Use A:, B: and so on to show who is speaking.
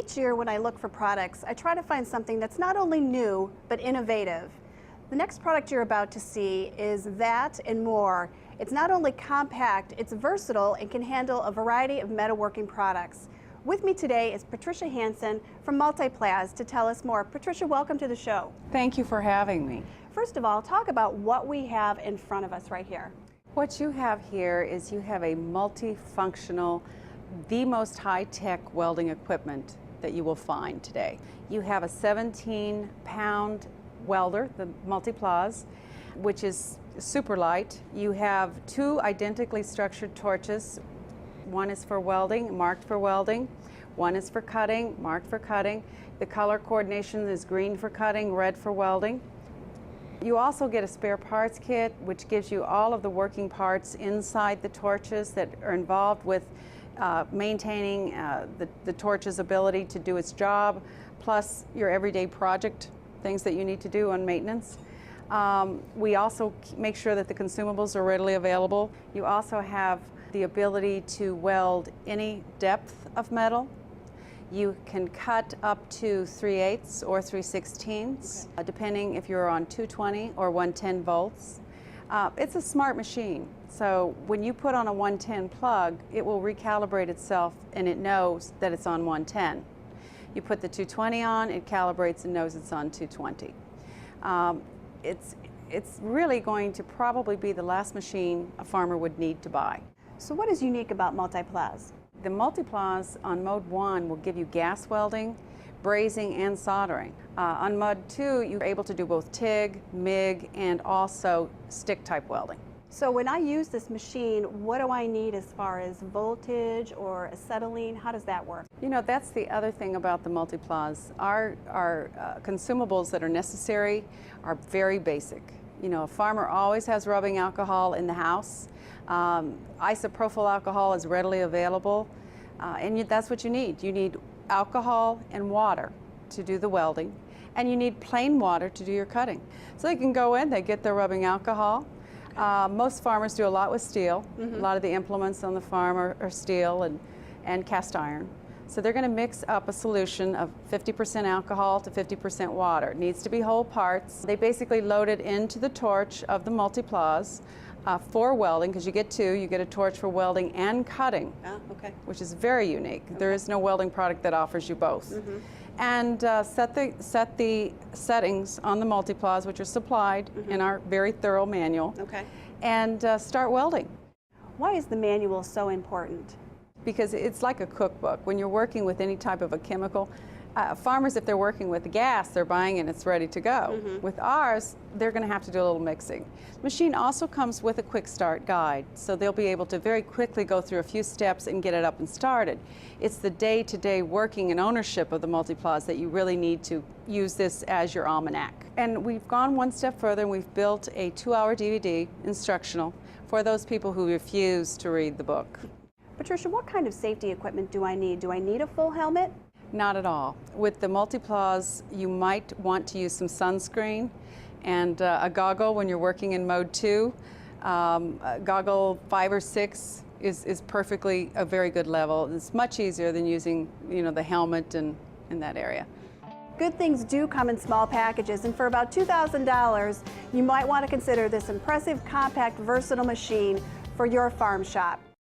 A: Each year when I look for products, I try to find something that's not only new, but innovative. The next product you're about to see is that and more. It's not only compact, it's versatile and can handle a variety of metalworking products. With me today is Patricia Hansen from Multiplaz to tell us more. Patricia, welcome to the show.
B: Thank you for having me.
A: First of all, talk about what we have in front of us right here.
B: What you have here is you have a multifunctional, the most high-tech welding equipment that you will find today. You have a 17-pound welder, the Multiplaz, which is super light. You have two identically structured torches. One is for welding, marked for welding. One is for cutting, marked for cutting. The color coordination is green for cutting, red for welding. You also get a spare parts kit, which gives you all of the working parts inside the torches that are involved with maintaining the torch's ability to do its job, plus your everyday project things that you need to do on maintenance. We also make sure that the consumables are readily available. You also have the ability to weld any depth of metal. You can cut up to 3/8 or 3/16, depending if you're on 220 or 110 volts. It's a smart machine, so when you put on a 110 plug, it will recalibrate itself and it knows that it's on 110. You put the 220 on, it calibrates and knows it's on 220. It's really going to probably be the last machine a farmer would need to buy.
A: So what is unique about Multiplaz?
B: The Multiplaz on mode 1 will give you gas welding, brazing, and soldering. On mode 2, you're able to do both TIG, MIG, and also stick-type welding.
A: So when I use this machine, what do I need as far as voltage or acetylene? How does that work?
B: You know, that's the other thing about the Multiplaz. Our consumables that are necessary are very basic. You know, a farmer always has rubbing alcohol in the house. Isopropyl alcohol is readily available, and that's what you need. You need alcohol and water to do the welding, and you need plain water to do your cutting. So they can go in, they get their rubbing alcohol. Most farmers do a lot with steel. A lot of the implements on the farm are steel and cast iron. So they're going to mix up a solution of 50% alcohol to 50% water. It needs to be whole parts. They basically load it into the torch of the Multiplaz for welding, because you get two. You get a torch for welding and cutting, which is very unique. There is no welding product that offers you both. And set the settings on the Multiplaz, which are supplied in our very thorough manual, and start welding.
A: Why is the manual so important?
B: Because it's like a cookbook. When you're working with any type of a chemical, farmers, if they're working with gas, they're buying it and it's ready to go. With ours, they're going to have to do a little mixing. The machine also comes with a quick start guide, so they'll be able to very quickly go through a few steps and get it up and started. It's the day-to-day working and ownership of the Multiplaz that you really need to use this as your almanac. And we've gone one step further, and we've built a 2-hour DVD instructional for those people who refuse to read the book.
A: Patricia, what kind of safety equipment do I need? Do I need a full helmet?
B: Not at all. With the Multiplaz, you might want to use some sunscreen and a goggle when you're working in mode 2. A goggle 5 or 6 is perfectly a very good level. It's much easier than using, you know, the helmet in that area.
A: Good things do come in small packages, and for about $2,000, you might want to consider this impressive, compact, versatile machine for your farm shop.